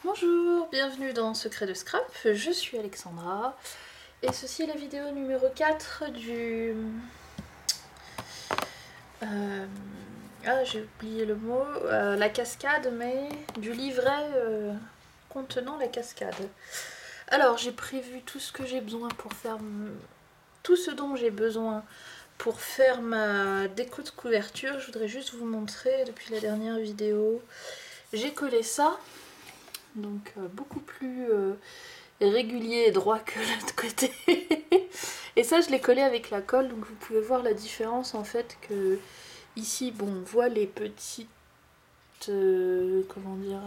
Bonjour, bienvenue dans Secret de Scrap, je suis Alexandra et ceci est la vidéo numéro 4 du... j'ai oublié le mot, la cascade, mais du livret contenant la cascade. Alors j'ai prévu tout ce que j'ai besoin pour faire... tout ce dont j'ai besoin pour faire ma déco de couverture. Je voudrais juste vous montrer depuis la dernière vidéo. J'ai collé ça, donc beaucoup plus régulier et droit que l'autre côté. Et ça je l'ai collé avec la colle, donc vous pouvez voir la différence en fait que ici bon on voit les petites comment dire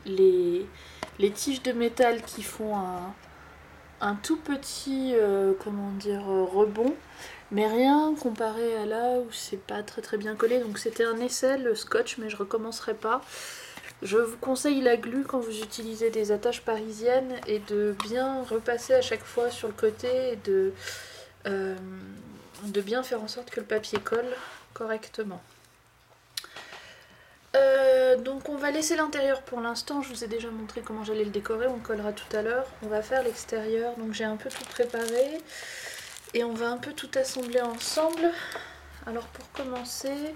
les tiges de métal qui font un tout petit comment dire rebond, mais rien comparé à là où c'est pas très bien collé. Donc c'était un essai le scotch, mais je recommencerai pas. Je vous conseille la glu quand vous utilisez des attaches parisiennes et de bien repasser à chaque fois sur le côté et de bien faire en sorte que le papier colle correctement. Donc on va laisser l'intérieur pour l'instant, je vous ai déjà montré comment j'allais le décorer, on collera tout à l'heure. On va faire l'extérieur, donc j'ai un peu tout préparé et on va un peu tout assembler ensemble. Alors pour commencer,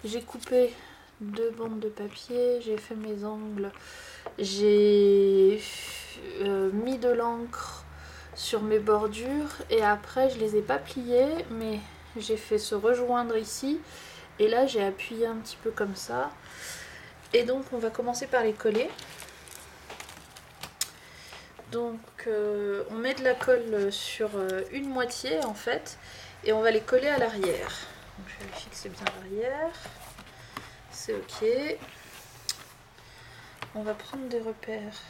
j'ai coupé 2 bandes de papier, j'ai fait mes angles, j'ai mis de l'encre sur mes bordures et après je les ai pas pliées, mais j'ai fait se rejoindre ici et là j'ai appuyé un petit peu comme ça. Et donc on va commencer par les coller. Donc on met de la colle sur une moitié en fait et on va les coller à l'arrière. Donc je vérifie que c'est bien l'arrière. C'est ok. On va prendre des repères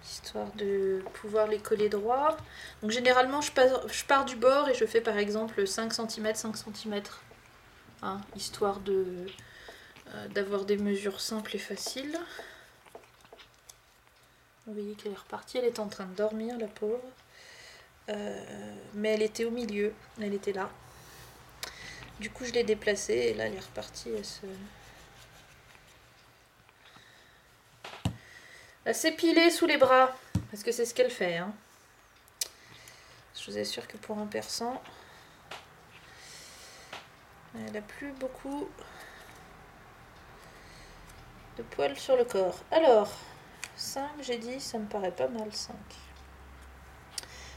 histoire de pouvoir les coller droit. Donc généralement je pars du bord et je fais par exemple 5 cm, 5 cm. Hein, histoire d'avoir des mesures simples et faciles. Vous voyez qu'elle est repartie, elle est en train de dormir la pauvre. Mais elle était au milieu, elle était là. Du coup je l'ai déplacée et là elle est repartie, elle s'est pilée sous les bras, parce que c'est ce qu'elle fait. Hein. Je vous assure que pour un persan, elle a plus beaucoup de poils sur le corps. Alors, 5 j'ai dit, ça me paraît pas mal 5.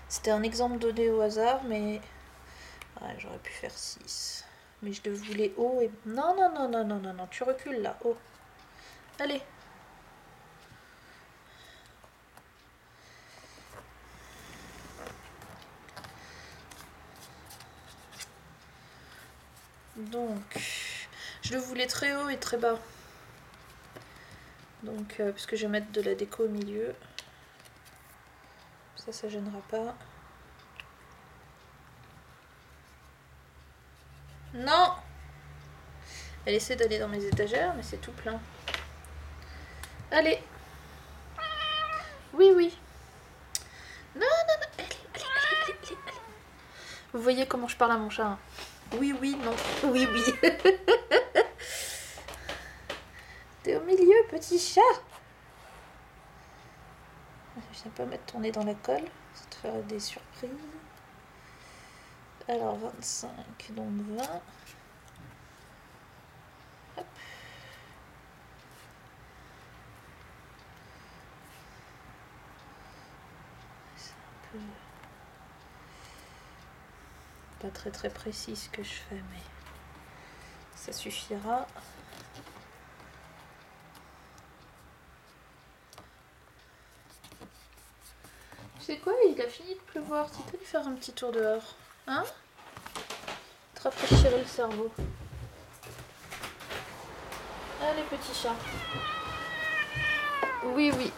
C'était un exemple donné au hasard, mais ouais, j'aurais pu faire 6. Mais je le voulais haut et... Non, tu recules là, haut. Allez. Donc, je le voulais très haut et très bas. Donc, puisque je vais mettre de la déco au milieu. Ça gênera pas. Non! Elle essaie d'aller dans mes étagères, mais c'est tout plein. Allez! Oui. Non. Allez. Vous voyez comment je parle à mon chat, hein. Oui, non. Oui. T'es au milieu, petit chat! Je viens pas mettre ton nez dans la colle, ça te fera des surprises. Alors 25, donc 20. Hop. C'est un peu... pas très précis ce que je fais, mais ça suffira. Tu sais quoi, il a fini de pleuvoir, tu peux lui faire un petit tour dehors, hein? Te rafraîchir le cerveau. Allez petit chat. Oui.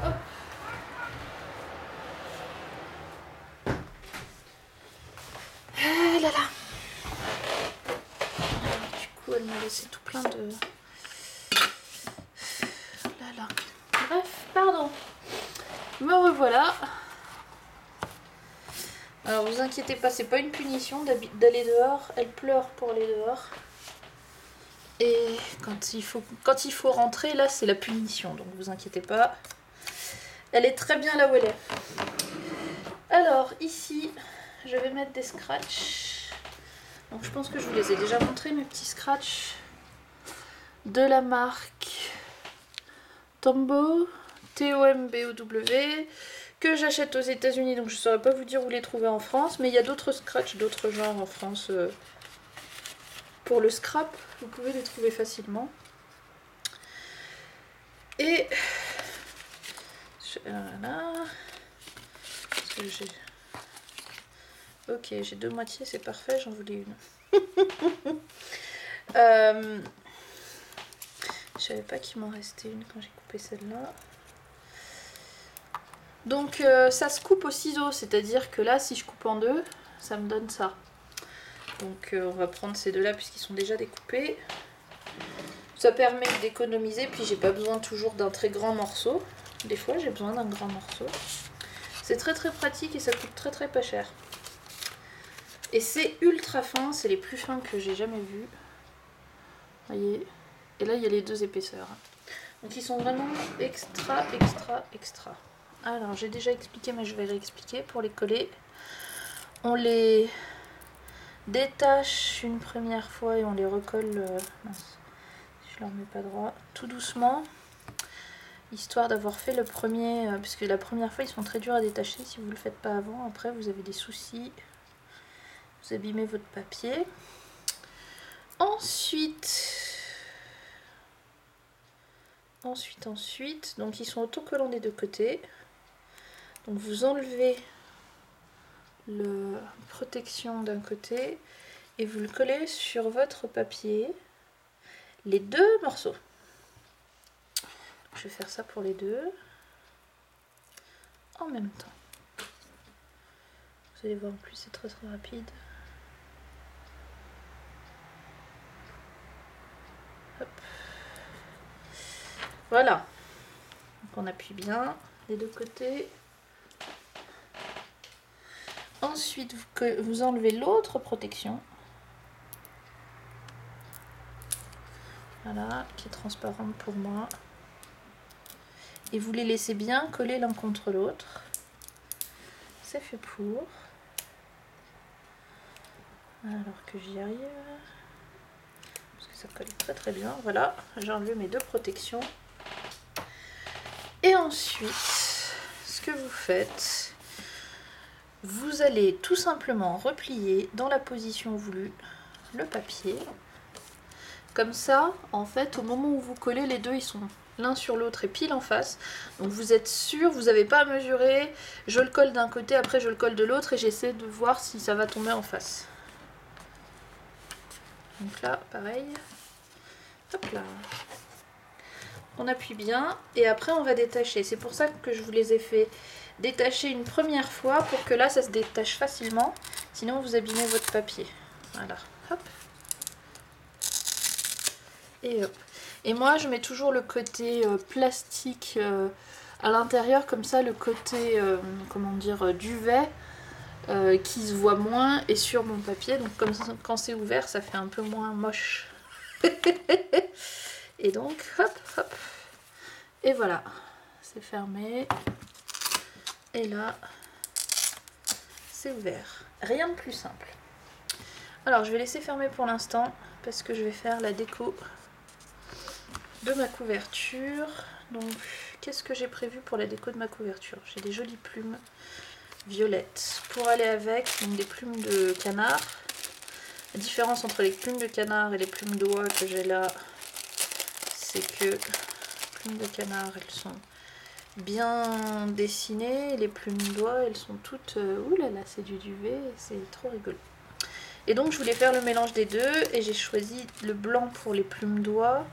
Hop. Ah là. Du coup elle m'a laissé tout plein de... Là. Bref, pardon. Me revoilà. Alors vous inquiétez pas, c'est pas une punition d'aller dehors. Elle pleure pour aller dehors. Et quand il faut rentrer, là c'est la punition, donc vous inquiétez pas. Elle est très bien là où elle est. Alors ici, je vais mettre des scratchs. Donc je pense que je vous les ai déjà montrés, mes petits scratchs de la marque Tombow, T-O-M-B-O-W, que j'achète aux États-Unis, donc je ne saurais pas vous dire où les trouver en France, mais il y a d'autres scratchs d'autres genres en France. Pour le scrap, vous pouvez les trouver facilement. Et voilà. Parce que j'ai... Ok, j'ai deux moitiés, c'est parfait, j'en voulais une. Je savais pas qu'il m'en restait une quand j'ai coupé celle-là. Donc ça se coupe au ciseau, c'est-à-dire que là, si je coupe en deux, ça me donne ça. Donc on va prendre ces deux-là puisqu'ils sont déjà découpés. Ça permet d'économiser, puis j'ai pas besoin toujours d'un très grand morceau. Des fois, j'ai besoin d'un grand morceau. C'est très très pratique et ça coûte très très pas cher. Et c'est ultra fin, c'est les plus fins que j'ai jamais vus. Voyez. Et là, il y a les deux épaisseurs. Donc ils sont vraiment extra. Alors, j'ai déjà expliqué, mais je vais réexpliquer. Pour les coller, on les détache une première fois et on les recolle... mince, je leur mets pas droit. Tout doucement. Histoire d'avoir fait le premier... parce que la première fois, ils sont très durs à détacher. Si vous ne le faites pas avant, après, vous avez des soucis. Vous abîmez votre papier. Ensuite, donc ils sont autocollants des deux côtés. Donc vous enlevez la protection d'un côté et vous le collez sur votre papier, les deux morceaux. Je vais faire ça pour les deux en même temps. Vous allez voir, en plus c'est très très rapide. Hop. Voilà. Donc on appuie bien les deux côtés. Ensuite, vous enlevez l'autre protection. Voilà, qui est transparente pour moi. Et vous les laissez bien coller l'un contre l'autre. C'est fait pour. Alors que j'y arrive. Parce que ça colle très très bien. Voilà, j'ai enlevé mes deux protections. Et ensuite, ce que vous faites, vous allez tout simplement replier dans la position voulue le papier. Comme ça, en fait, au moment où vous collez, les deux, ils sont l'un sur l'autre et pile en face. Donc vous êtes sûr, vous n'avez pas à mesurer. Je le colle d'un côté, après je le colle de l'autre et j'essaie de voir si ça va tomber en face. Donc là, pareil. Hop là. On appuie bien et après on va détacher. C'est pour ça que je vous les ai fait détacher une première fois pour que là ça se détache facilement. Sinon vous abîmez votre papier. Voilà. Hop. Et hop. Et moi je mets toujours le côté plastique à l'intérieur, comme ça le côté comment dire duvet qui se voit moins est sur mon papier, donc comme ça, quand c'est ouvert ça fait un peu moins moche. Et donc hop hop, et voilà, c'est fermé et là c'est ouvert, rien de plus simple. Alors je vais laisser fermer pour l'instant parce que je vais faire la déco de ma couverture. Donc qu'est-ce que j'ai prévu pour la déco de ma couverture? J'ai des jolies plumes violettes pour aller avec, donc des plumes de canard. La différence entre les plumes de canard et les plumes d'oie que j'ai là, c'est que les plumes de canard elles sont bien dessinées, les plumes d'oie elles sont toutes... ouh là là, c'est du duvet, c'est trop rigolo. Et donc je voulais faire le mélange des deux et j'ai choisi le blanc pour les plumes d'oie,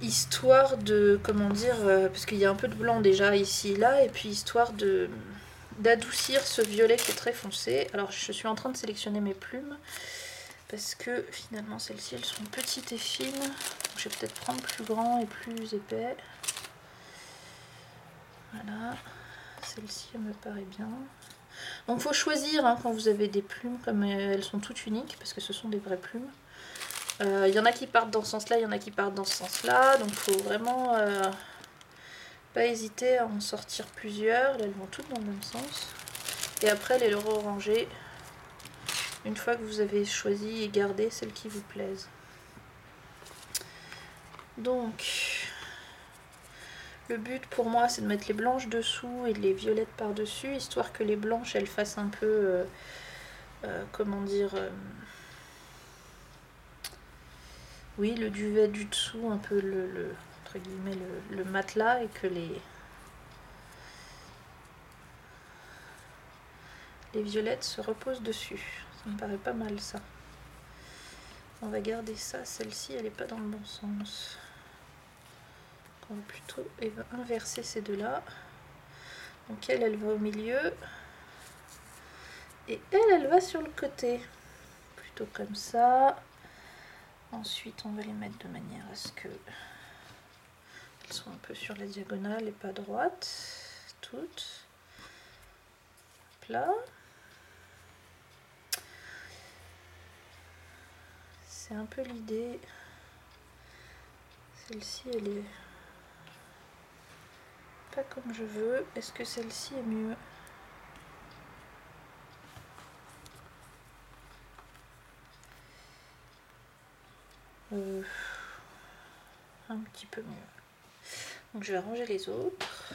histoire de, comment dire, parce qu'il y a un peu de blanc déjà ici et là, et puis histoire d'adoucir ce violet qui est très foncé. Alors je suis en train de sélectionner mes plumes parce que finalement celles-ci elles sont petites et fines, donc je vais peut-être prendre plus grand et plus épais. Voilà, celle-ci elle me paraît bien. Donc il faut choisir hein, quand vous avez des plumes, comme elles sont toutes uniques parce que ce sont des vraies plumes. Il y en a qui partent dans ce sens-là, il y en a qui partent dans ce sens-là. Donc il faut vraiment pas hésiter à en sortir plusieurs. Là, elles vont toutes dans le même sens. Et après, les ranger une fois que vous avez choisi et gardé celles qui vous plaisent. Donc, le but pour moi, c'est de mettre les blanches dessous et les violettes par-dessus, histoire que les blanches, elles fassent un peu, comment dire, oui, le duvet du dessous, un peu entre guillemets, le matelas, et que les violettes se reposent dessus. Ça me paraît pas mal, ça. On va garder ça. Celle-ci, elle n'est pas dans le bon sens. On va plutôt inverser ces deux-là. Donc elle va au milieu. Et elle va sur le côté. Plutôt comme ça. Ensuite, on va les mettre de manière à ce que elles soient un peu sur la diagonale et pas droite. Toutes. Hop là. C'est un peu l'idée. Celle-ci, elle est pas comme je veux. Est-ce que celle-ci est mieux? Un petit peu mieux. Donc je vais ranger les autres.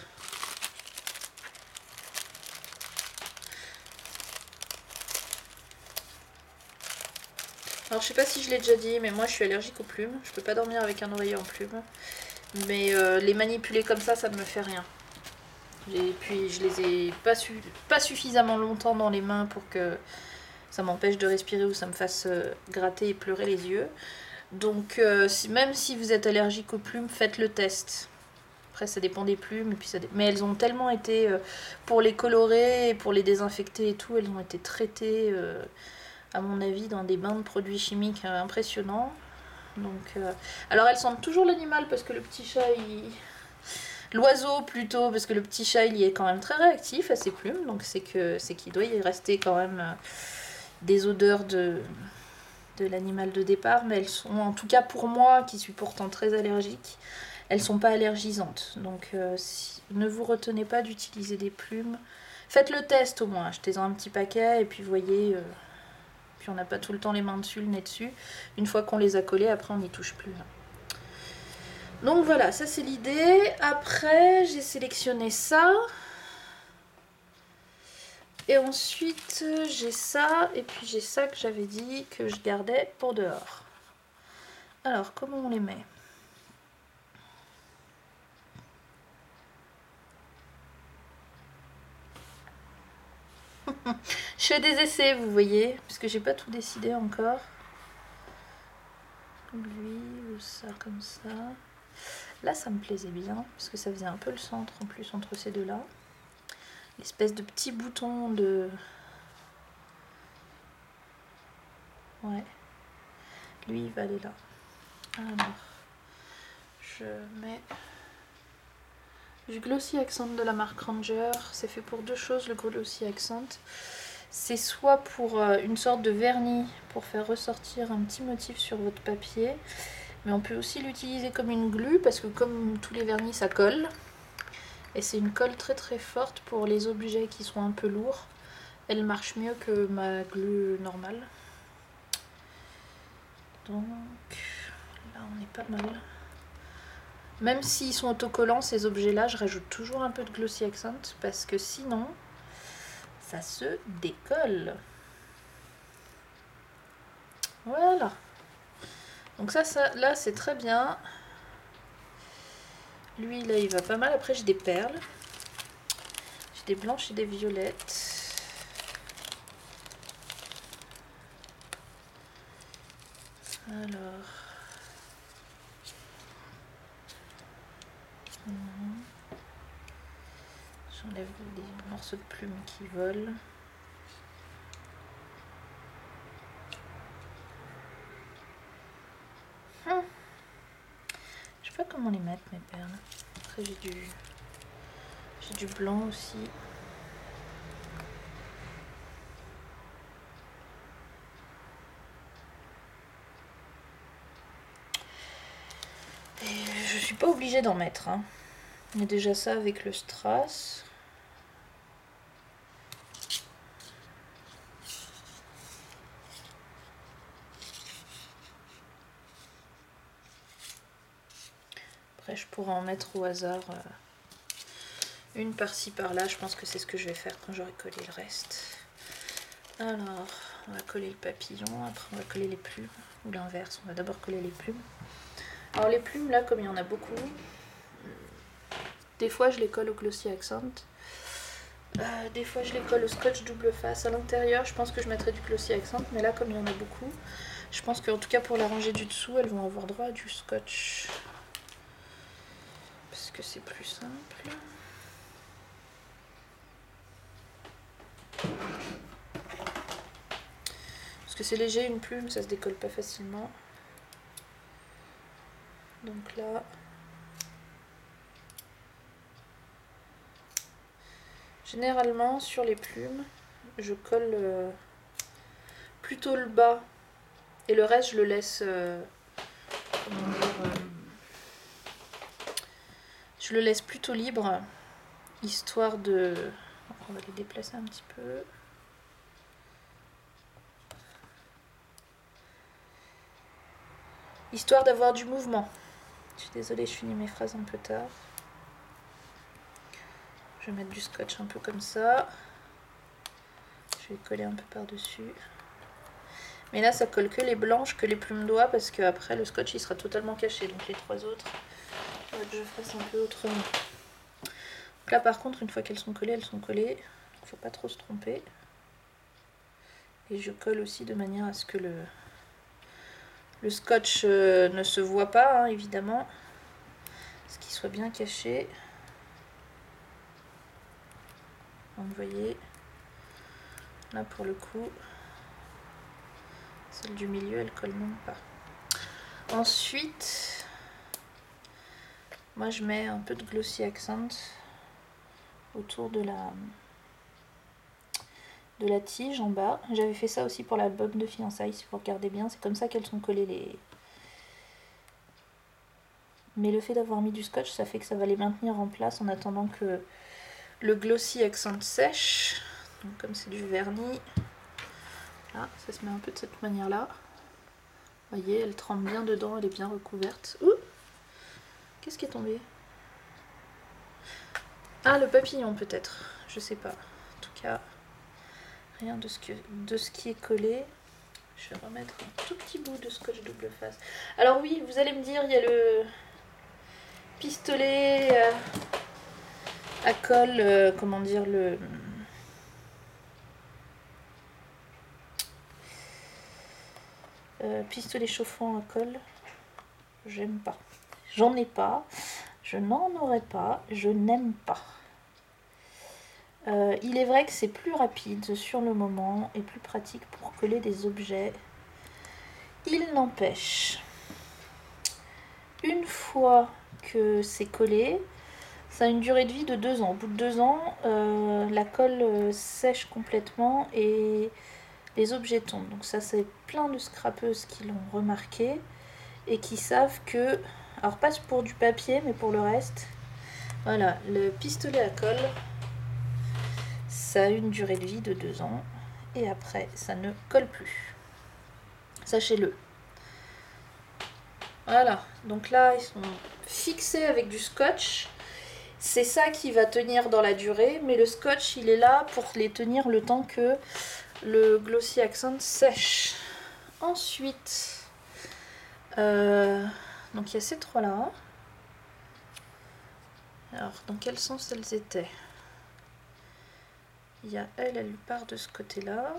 Alors je sais pas si je l'ai déjà dit, mais moi je suis allergique aux plumes. Je peux pas dormir avec un oreiller en plumes. Mais les manipuler comme ça ne me fait rien. Et puis je les ai pas suffisamment longtemps dans les mains pour que ça m'empêche de respirer ou ça me fasse gratter et pleurer les yeux. Donc même si vous êtes allergique aux plumes, faites le test. Après ça dépend des plumes, et puis mais elles ont tellement été, pour les colorer, et pour les désinfecter et tout, elles ont été traitées, à mon avis, dans des bains de produits chimiques impressionnants. Donc, alors elles sentent toujours l'animal parce que le petit chat, l'oiseau plutôt, parce que le petit chat il y est quand même très réactif à ses plumes, donc c'est qu'il doit y rester quand même des odeurs de l'animal de départ, mais elles sont, en tout cas pour moi qui suis pourtant très allergique, elles sont pas allergisantes. Donc ne vous retenez pas d'utiliser des plumes. Faites le test au moins, achetez-en un petit paquet et puis voyez, puis on n'a pas tout le temps les mains dessus, le nez dessus. Une fois qu'on les a collés, après on n'y touche plus. Donc voilà, ça c'est l'idée. Après j'ai sélectionné ça. Et ensuite j'ai ça, et puis j'ai ça que j'avais dit que je gardais pour dehors. Alors comment on les met? Je fais des essais, vous voyez, parce que j'ai pas tout décidé encore. Lui ou ça comme ça. Là ça me plaisait bien, parce que ça faisait un peu le centre en plus entre ces deux-là. L'espèce de petit bouton de... Ouais. Lui il va aller là. Alors, je mets du Glossy Accent de la marque Ranger. C'est fait pour deux choses, le Glossy Accent. C'est soit pour une sorte de vernis pour faire ressortir un petit motif sur votre papier, mais on peut aussi l'utiliser comme une glu parce que comme tous les vernis ça colle, et c'est une colle très très forte pour les objets qui sont un peu lourds. Elle marche mieux que ma glu normale. Donc là on est pas mal. Même s'ils sont autocollants ces objets là, je rajoute toujours un peu de Glossy Accent parce que sinon ça se décolle. Voilà. Donc ça là c'est très bien. Lui là il va pas mal. Après j'ai des perles. J'ai des blanches et des violettes. Alors. J'enlève des morceaux de plumes qui volent. Je sais pas comment les mettre mes perles. Après j'ai du blanc aussi. suis pas obligée d'en mettre. Hein. Il y a déjà ça avec le strass. Après, je pourrais en mettre au hasard une par-ci par-là. Je pense que c'est ce que je vais faire quand j'aurai collé le reste. Alors, on va coller le papillon. Après, on va coller les plumes. Ou l'inverse, on va d'abord coller les plumes. Alors, les plumes, là, comme il y en a beaucoup, des fois, je les colle au Glossy Accent. Des fois, je les colle au scotch double face. À l'intérieur, je pense que je mettrai du Glossy Accent. Mais là, comme il y en a beaucoup, je pense qu'en tout cas, pour la rangée du dessous, elles vont avoir droit à du scotch. Parce que c'est plus simple. Parce que c'est léger, une plume, ça se décolle pas facilement. Donc là... Généralement, sur les plumes, je colle plutôt le bas. Et le reste, je le laisse... je le laisse plutôt libre, histoire de... On va les déplacer un petit peu. Histoire d'avoir du mouvement. Je suis désolée, je finis mes phrases un peu tard. Je vais mettre du scotch un peu comme ça. Je vais coller un peu par-dessus. Mais là, ça colle que les blanches, que les plumes d'oie, parce qu'après, le scotch, il sera totalement caché. Donc les trois autres, il faudra que je fasse un peu autrement. Donc là, par contre, une fois qu'elles sont collées, elles sont collées. Il ne faut pas trop se tromper. Et je colle aussi de manière à ce que le scotch ne se voit pas, hein, évidemment. Ce qu'il soit bien caché. Donc, vous voyez, là, pour le coup, celle du milieu, elle colle même pas. Ensuite, moi, je mets un peu de Glossy Accent autour de la tige en bas. J'avais fait ça aussi pour l'album de fiançailles, si vous regardez bien. C'est comme ça qu'elles sont collées les... Mais le fait d'avoir mis du scotch, ça fait que ça va les maintenir en place en attendant que le Glossy Accent sèche. Donc comme c'est du vernis, là, ça se met un peu de cette manière-là. Vous voyez, elle trempe bien dedans, elle est bien recouverte. Ouh! Qu'est-ce qui est tombé? Ah, le papillon peut-être, je sais pas. En tout cas, rien de ce qui est collé. Je vais remettre un tout petit bout de scotch double face. Alors oui, vous allez me dire, il y a le pistolet à colle, comment dire, le... pistolet chauffant à colle. J'aime pas. J'en ai pas. Je n'en aurai pas. Je n'aime pas. Il est vrai que c'est plus rapide sur le moment et plus pratique pour coller des objets. Il n'empêche. Une fois que c'est collé, ça a une durée de vie de 2 ans. Au bout de 2 ans, la colle sèche complètement et les objets tombent. Donc ça, c'est plein de scrapeuses qui l'ont remarqué et qui savent que, alors pas pour du papier, mais pour le reste, voilà, le pistolet à colle, ça a une durée de vie de 2 ans et après, ça ne colle plus. Sachez-le. Voilà, donc là, ils sont fixés avec du scotch. C'est ça qui va tenir dans la durée, mais le scotch, il est là pour les tenir le temps que le Glossy Accent sèche. Ensuite, donc il y a ces trois-là. Alors, dans quel sens elles étaient? Il y a elle part de ce côté-là.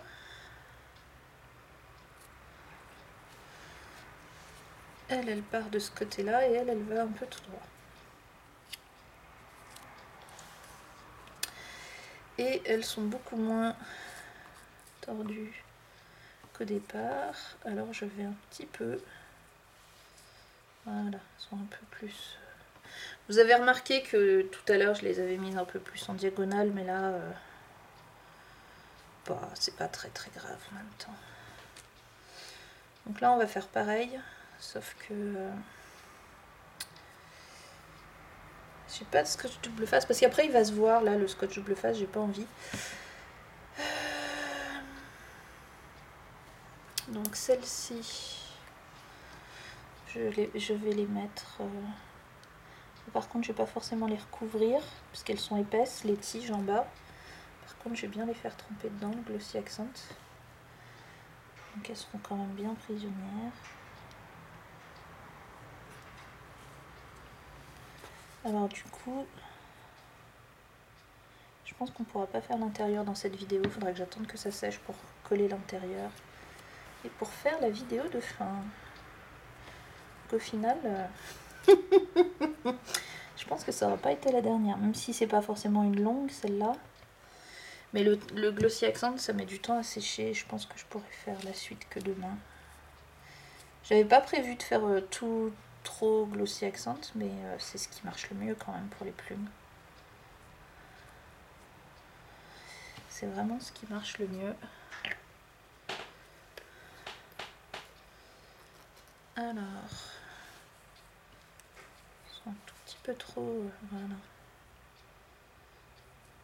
Elle part de ce côté-là et elle va un peu tout droit. Et elles sont beaucoup moins tordues qu'au départ. Alors je vais un petit peu... Voilà, elles sont un peu plus... Vous avez remarqué que tout à l'heure je les avais mises un peu plus en diagonale, mais là... Bah, c'est pas très très grave en même temps. Donc là on va faire pareil, sauf que... J'ai pas de scotch double face parce qu'après il va se voir là le scotch double face, j'ai pas envie. Donc celle-ci, je vais les mettre. Par contre, je vais pas forcément les recouvrir parce qu'elles sont épaisses, les tiges en bas. Par contre, je vais bien les faire tremper dedans, le Glossy Accent. Donc elles seront quand même bien prisonnières. Alors du coup, je pense qu'on pourra pas faire l'intérieur dans cette vidéo. Il faudra que j'attende que ça sèche pour coller l'intérieur. Et pour faire la vidéo de fin. Donc au final, je pense que ça n'aura pas été la dernière. Même si c'est pas forcément une longue celle-là. Mais le Glossy Accent, ça met du temps à sécher. Je pense que je pourrais faire la suite que demain. J'avais pas prévu de faire tout trop Glossy Accent, mais c'est ce qui marche le mieux quand même pour les plumes. C'est vraiment ce qui marche le mieux. Alors, ils sont un tout petit peu trop, voilà,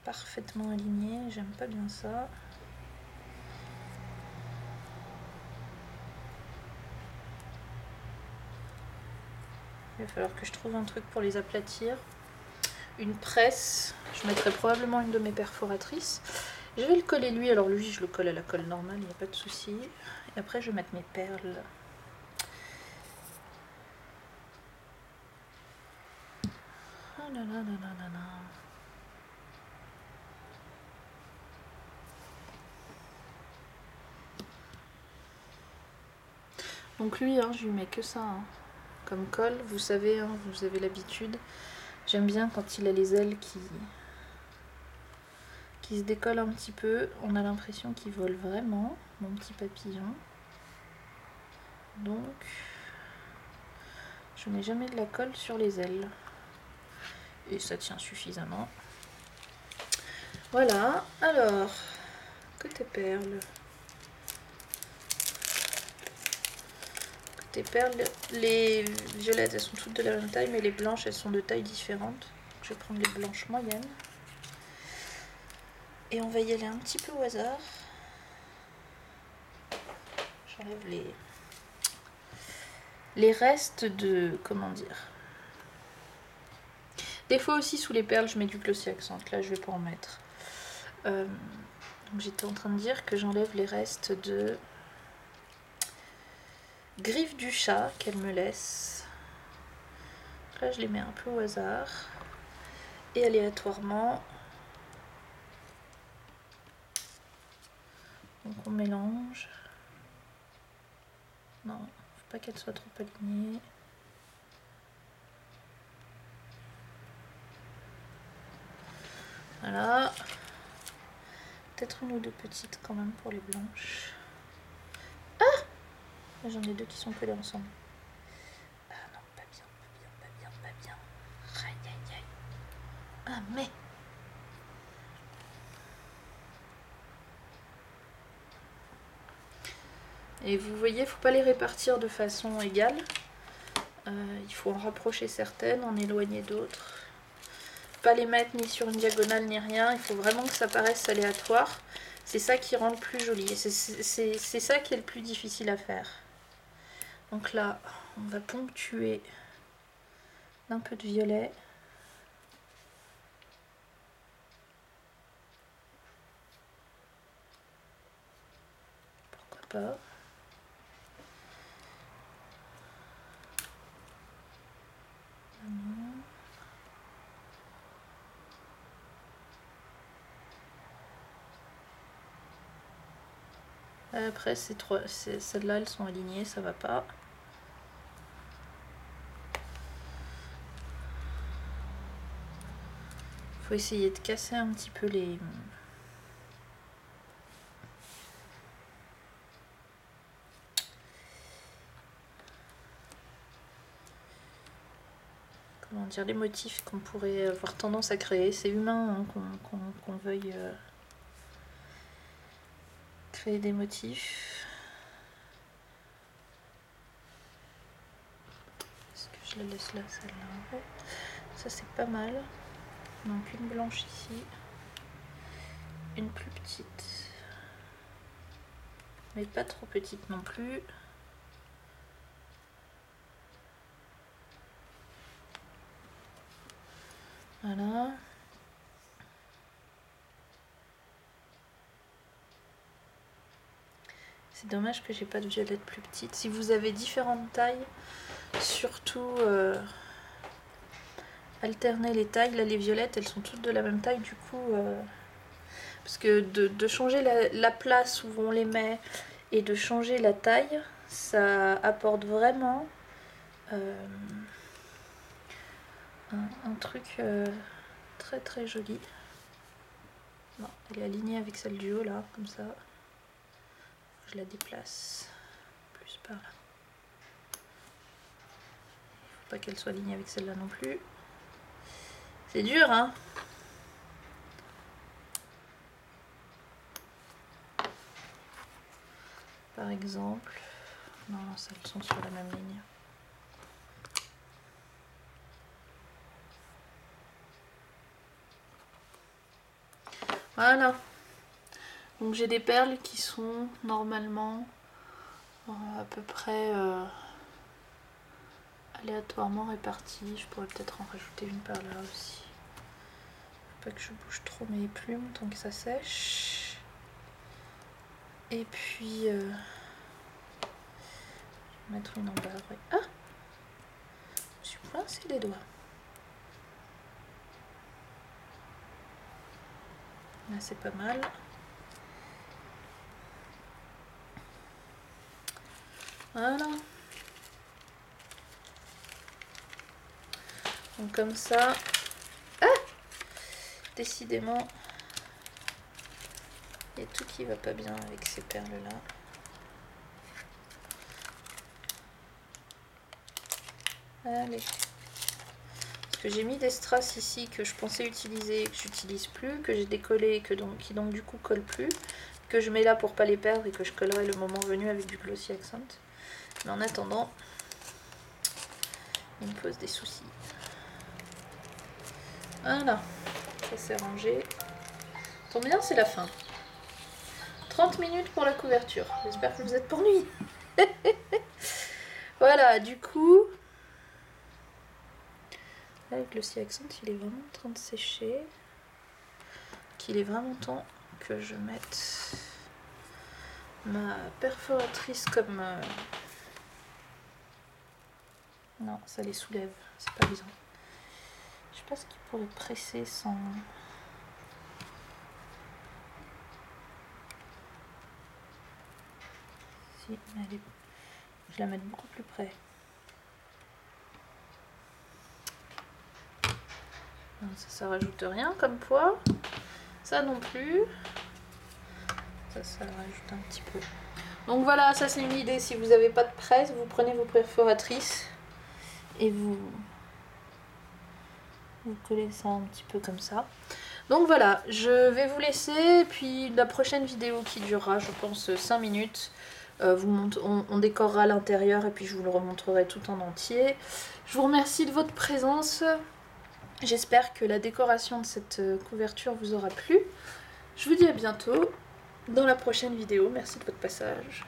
parfaitement alignés. J'aime pas bien ça. Il va falloir que je trouve un truc pour les aplatir. Une presse. Je mettrai probablement une de mes perforatrices. Je vais le coller lui. Alors lui, je le colle à la colle normale, il n'y a pas de souci. Et après, je vais mettre mes perles. Oh là là là là là là. Donc lui, hein, je lui mets que ça. Hein. Comme colle, vous savez, hein, vous avez l'habitude. J'aime bien quand il a les ailes qui se décollent un petit peu. On a l'impression qu'il vole vraiment, mon petit papillon. Donc, je mets jamais de la colle sur les ailes. Et ça tient suffisamment. Voilà, alors, côté perles. Côté perles, les violettes, elles sont toutes de la même taille, mais les blanches, elles sont de tailles différentes. Je vais prendre les blanches moyennes. Et on va y aller un petit peu au hasard. J'enlève les restes de... comment dire. Des fois aussi, sous les perles, je mets du Glossy Accent. Là, je vais pas en mettre. J'étais en train de dire que j'enlève les restes de griffes du chat qu'elle me laisse. Là, je les mets un peu au hasard. Et aléatoirement. Donc on mélange. Non, faut pas qu'elle soit trop alignée. Voilà. Peut-être une ou deux petites quand même pour les blanches. Ah! J'en ai deux qui sont collées ensemble. Ah non, pas bien, pas bien, pas bien, pas bien. Aïe, aïe, aïe. Ah mais... Et vous voyez, il ne faut pas les répartir de façon égale. Il faut en rapprocher certaines, en éloigner d'autres. Pas les mettre ni sur une diagonale ni rien. Il faut vraiment que ça paraisse aléatoire. C'est ça qui rend le plus joli. C'est ça qui est le plus difficile à faire. Donc là, on va ponctuer d'un peu de violet. Pourquoi pas. Après, celles-là, elles sont alignées, ça va pas. Faut essayer de casser un petit peu les... comment dire, les motifs qu'on pourrait avoir tendance à créer. C'est humain hein, qu'on veuille créer des motifs. Est-ce que je la laisse là, celle-là? Ça c'est pas mal. Donc une blanche ici, une plus petite, mais pas trop petite non plus. Voilà. C'est dommage que j'ai pas de violette plus petite. Si vous avez différentes tailles, surtout alterner les tailles. Là les violettes elles sont toutes de la même taille du coup. Parce que de changer la place où on les met et de changer la taille, ça apporte vraiment un truc très très joli. Non, elle est alignée avec celle du haut là, comme ça. Je la déplace plus par là. Il faut pas qu'elle soit alignée avec celle-là non plus. C'est dur, hein? Par exemple. Non, elles sont sur la même ligne. Voilà. Donc j'ai des perles qui sont normalement à peu près aléatoirement réparties. Je pourrais peut-être en rajouter une par là aussi. Faut pas que je bouge trop mes plumes tant que ça sèche. Et puis je vais mettre une en bas. Ouais. Ah, je me suis coincé les doigts. Là c'est pas mal. Voilà. Donc comme ça. Ah, décidément, il y a tout qui va pas bien avec ces perles là. Allez. Parce que j'ai mis des strass ici que je pensais utiliser et que j'utilise plus, que j'ai décollé et qui donc du coup collent plus, que je mets là pour pas les perdre et que je collerai le moment venu avec du Glossy Accent. Mais en attendant, il me pose des soucis. Voilà, ça c'est rangé. Tombe bien, c'est la fin. 30 minutes pour la couverture. J'espère que vous êtes pour nuit. Voilà, du coup... Là, le Glossy Accent, il est vraiment en train de sécher. Qu'il est vraiment temps que je mette ma perforatrice comme... Non, ça les soulève, c'est pas évident. Je sais pas ce qu'il pourrait presser sans... Si, mais elle est... Je la mets beaucoup plus près. Non, ça rajoute rien comme poids. Ça non plus. Ça rajoute un petit peu. Donc voilà, ça c'est une idée. Si vous n'avez pas de presse, vous prenez vos perforatrices et vous collez ça un petit peu comme ça. Donc voilà, je vais vous laisser. Et puis la prochaine vidéo qui durera, je pense, 5 minutes. On décorera l'intérieur et puis je vous le remontrerai tout en entier. Je vous remercie de votre présence. J'espère que la décoration de cette couverture vous aura plu. Je vous dis à bientôt dans la prochaine vidéo. Merci de votre passage.